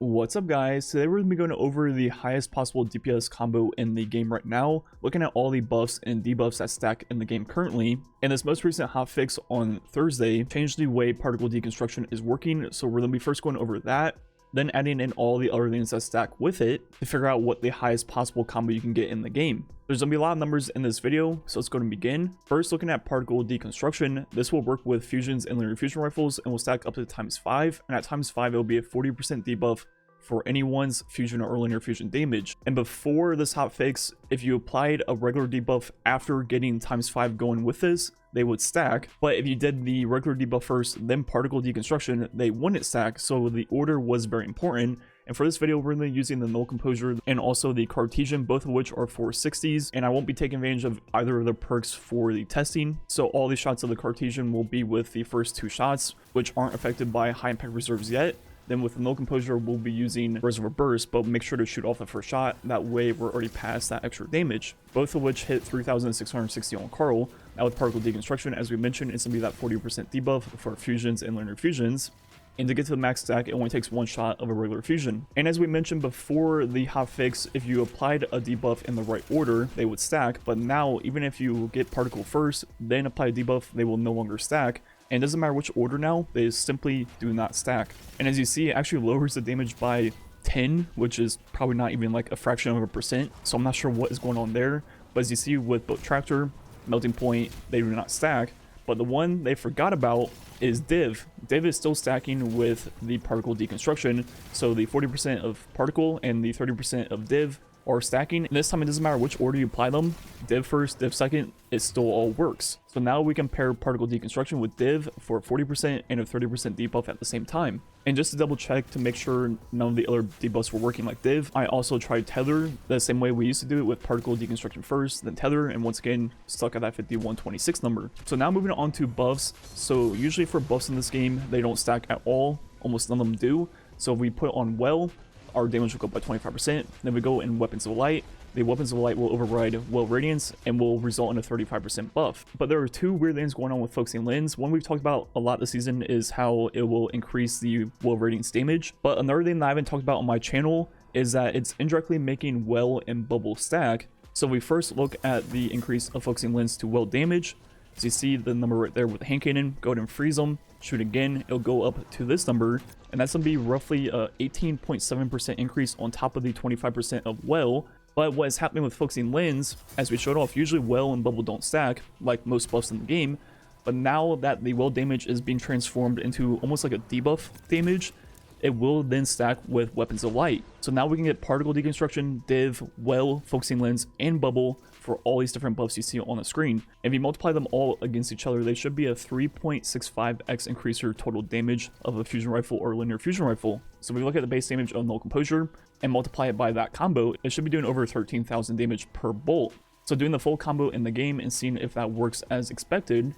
What's up guys, today we're going to be going over the highest possible DPS combo in the game right now, looking at all the buffs and debuffs that stack in the game currently. And this most recent hotfix on Thursday changed the way particle deconstruction is working, so we're going to be first going over that, then adding in all the other things that stack with it to figure out what the highest possible combo you can get in the game. There's going to be a lot of numbers in this video, so let's go and begin. First, looking at particle deconstruction, this will work with fusions and linear fusion rifles and will stack up to ×5, and at ×5 it will be a 40% debuff for anyone's fusion or linear fusion damage. And before this hotfix, if you applied a regular debuff after getting ×5 going with this, they would stack. But if you did the regular debuff first, then particle deconstruction, they wouldn't stack. So the order was very important. And for this video, we're going to be using the null composure and also the Cartesian, both of which are 460s. And I won't be taking advantage of either of the perks for the testing. So all the shots of the Cartesian will be with the first two shots, which aren't affected by high impact reserves yet. Then with the null composure, we'll be using reservoir burst, but make sure to shoot off the first shot. That way we're already past that extra damage. Both of which hit 3,660 on Carl. Now with particle deconstruction, as we mentioned, it's going to be that 40% debuff for fusions and linear fusions. And to get to the max stack, it only takes one shot of a regular fusion. And as we mentioned before the hotfix, if you applied a debuff in the right order, they would stack. But now, even if you get particle first, then apply a debuff, they will no longer stack. And it doesn't matter which order now, they simply do not stack. And as you see, it actually lowers the damage by 10, which is probably not even like a fraction of a percent. So I'm not sure what is going on there. But as you see with both Tractor, Melting Point, they do not stack. But the one they forgot about is Div. Div is still stacking with the particle deconstruction. So the 40% of particle and the 30% of Div are stacking. And this time it doesn't matter which order you apply them, Div first, Div second, it still all works. So now we can pair particle deconstruction with Div for 40% and a 30% debuff at the same time. And just to double check to make sure none of the other debuffs were working like Div, I also tried Tether the same way we used to do it, with particle deconstruction first, then Tether, and once again stuck at that 5126 number. So now moving on to buffs. So usually for buffs in this game, they don't stack at all, almost none of them do. So if we put on Well, our damage will go up by 25%. Then we go in Weapons of Light. The Weapons of Light will override Well Radiance and will result in a 35% buff. But there are two weird things going on with Focusing Lens. One we've talked about a lot this season is how it will increase the Well Radiance damage. But another thing that I haven't talked about on my channel is that it's indirectly making Well and Bubble stack. So we first look at the increase of Focusing Lens to Well damage. As you see the number right there with the hand cannon, go ahead and freeze them, shoot again, it'll go up to this number, and that's going to be roughly a 18.7% increase on top of the 25% of Well. But what is happening with Focusing Lens, as we showed off, usually Well and Bubble don't stack, like most buffs in the game, but now that the Well damage is being transformed into almost like a debuff damage, it will then stack with Weapons of Light. So now we can get particle deconstruction, Div, Well, Focusing Lens, and Bubble for all these different buffs you see on the screen. If you multiply them all against each other, they should be a 3.65x increaser total damage of a fusion rifle or linear fusion rifle. So if we look at the base damage of null composure and multiply it by that combo, it should be doing over 13,000 damage per bolt. So doing the full combo in the game and seeing if that works as expected,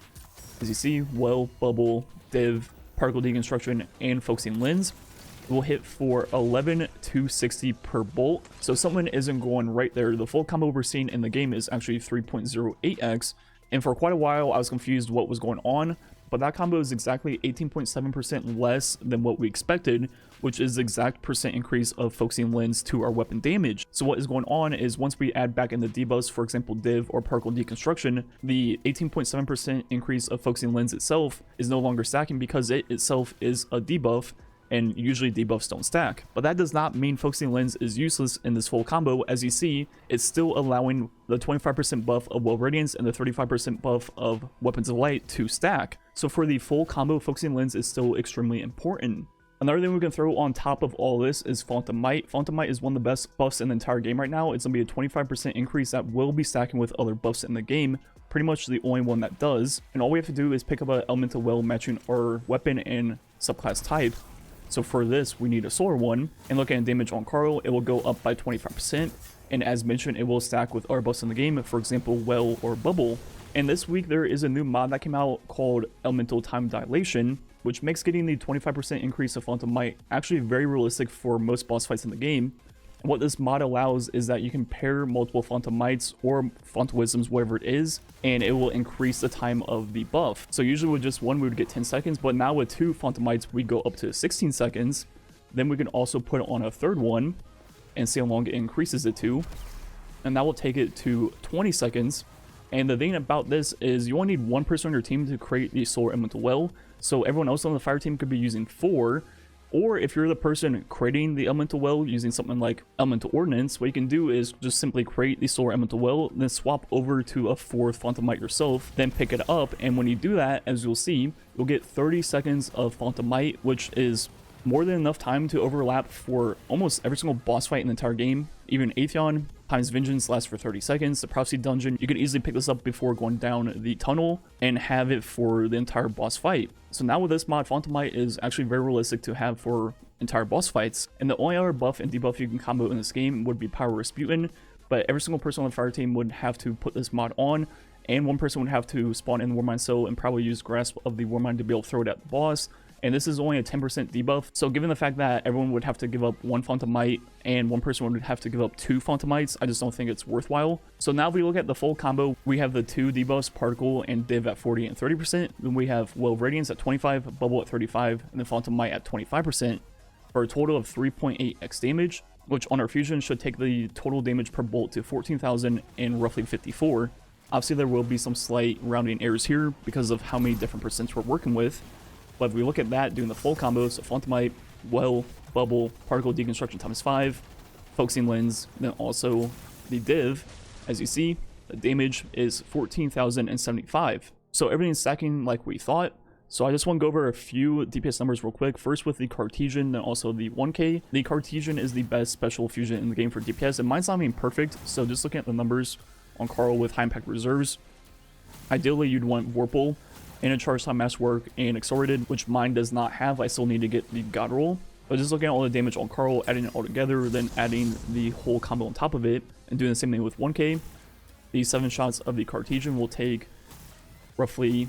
as you see, Well, Bubble, Div, particle deconstruction, and Focusing Lens will hit for 11,260 per bolt. So something isn't going right there. The full combo we're seeing in the game is actually 3.08x, and for quite a while I was confused what was going on, but that combo is exactly 18.7% less than what we expected, which is the exact percent increase of Focusing Lens to our weapon damage. So what is going on is once we add back in the debuffs, for example Div or particle deconstruction, the 18.7% increase of Focusing Lens itself is no longer stacking because it itself is a debuff, and usually debuffs don't stack. But that does not mean Focusing Lens is useless in this full combo. As you see, it's still allowing the 25% buff of Well Radiance and the 35% buff of Weapons of Light to stack. So for the full combo, Focusing Lens is still extremely important. Another thing we can throw on top of all this is Font of Might. Font of Might is one of the best buffs in the entire game right now. It's going to be a 25% increase that will be stacking with other buffs in the game. Pretty much the only one that does. And all we have to do is pick up an Elemental Well matching our weapon and subclass type. So for this, we need a solar one, and looking at damage on Carl, it will go up by 25%, and as mentioned, it will stack with other buffs in the game, for example, Well or Bubble. And this week, there is a new mod that came out called Elemental Time Dilation, which makes getting the 25% increase of Font of Might actually very realistic for most boss fights in the game. What this mod allows is that you can pair multiple Font of Mights or Font of Wisdoms, whatever it is, and it will increase the time of the buff. So usually with just one we would get 10 seconds, but now with two Font of Mights we'd go up to 16 seconds. Then we can also put it on a third one and see how long it increases it to. And that will take it to 20 seconds. And the thing about this is you only need one person on your team to create the solar elemental well. So everyone else on the fire team could be using 4. Or if you're the person creating the elemental well using something like elemental ordnance, what you can do is just simply create the solar elemental well, then swap over to a 4th Fontamite yourself, then pick it up. And when you do that, as you'll see, you'll get 30 seconds of Fontamite, which is more than enough time to overlap for almost every single boss fight in the entire game. Even Atheon times Vengeance lasts for 30 seconds. The Prophecy Dungeon, you can easily pick this up before going down the tunnel and have it for the entire boss fight. So now with this mod, Fontamite is actually very realistic to have for entire boss fights. And the only other buff and debuff you can combo in this game would be Power Rasputin, but every single person on the fire team would have to put this mod on, and one person would have to spawn in Warmind Cell and probably use Grasp of the Warmind to be able to throw it at the boss. And this is only a 10% debuff, so given the fact that everyone would have to give up 1 Fontamite and one person would have to give up 2 Fontamites, I just don't think it's worthwhile. So now if we look at the full combo, we have the 2 debuffs, Particle and Div at 40 and 30%. Then we have Well of Radiance at 25, Bubble at 35, and then Fontamite at 25%, for a total of 3.8x damage, which on our fusion should take the total damage per bolt to 14,000 and roughly 54. Obviously there will be some slight rounding errors here because of how many different percents we're working with. But if we look at that, doing the full combos, so Fontamite, Well, Bubble, Particle Deconstruction times 5, Focusing Lens, then also the Div, as you see, the damage is 14,075. So everything's stacking like we thought. So I just want to go over a few DPS numbers real quick. First with the Cartesian, then also the 1K. The Cartesian is the best special fusion in the game for DPS, and mine's not even perfect, so just looking at the numbers on Carl with high impact reserves, ideally you'd want Vorpal, and a charge time masterwork and accelerated, which mine does not have. I still need to get the god roll. But just looking at all the damage on Carl, adding it all together, then adding the whole combo on top of it, and doing the same thing with 1K, the 7 shots of the Cartesian will take roughly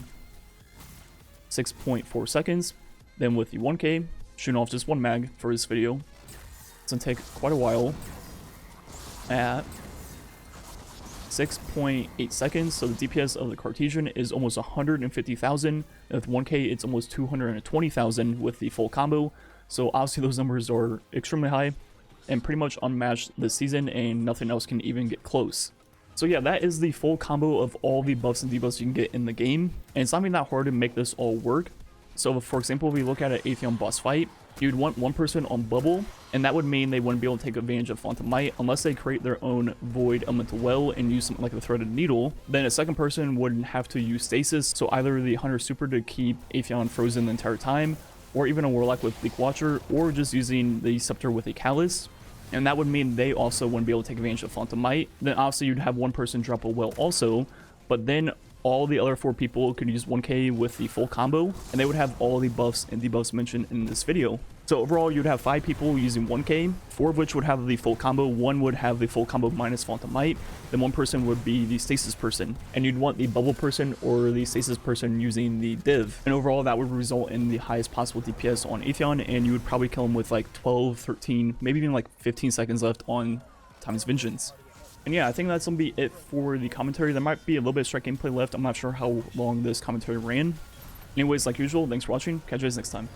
6.4 seconds. Then with the 1K, shooting off just 1 mag for this video, it's gonna take quite a while at 6.8 seconds, so the DPS of the Cartesian is almost 150,000, and with 1K it's almost 220,000 with the full combo, so obviously those numbers are extremely high and pretty much unmatched this season, and nothing else can even get close. So yeah, that is the full combo of all the buffs and debuffs you can get in the game, and it's not even that hard to make this all work. So for example, if we look at an Atheon boss fight, you'd want one person on Bubble, and that would mean they wouldn't be able to take advantage of Fontamite unless they create their own Void Elemental Well and use something like the Threaded Needle. Then a second person would have to use Stasis, so either the Hunter Super to keep Atheon frozen the entire time, or even a Warlock with Bleak Watcher, or just using the Scepter with a Callus. And that would mean they also wouldn't be able to take advantage of Fontamite. Then obviously you'd have one person drop a Well also, but then all the other 4 people could use 1K with the full combo, and they would have all the buffs and debuffs mentioned in this video. So overall, you'd have 5 people using 1K, 4 of which would have the full combo, 1 would have the full combo minus Fontamite, then 1 person would be the Stasis person, and you'd want the Bubble person or the Stasis person using the Div. And overall, that would result in the highest possible DPS on Atheon, and you would probably kill him with like 12, 13, maybe even like 15 seconds left on times Vengeance. And yeah, I think that's going to be it for the commentary. There might be a little bit of strike gameplay left. I'm not sure how long this commentary ran. Anyways, like usual, thanks for watching. Catch you guys next time.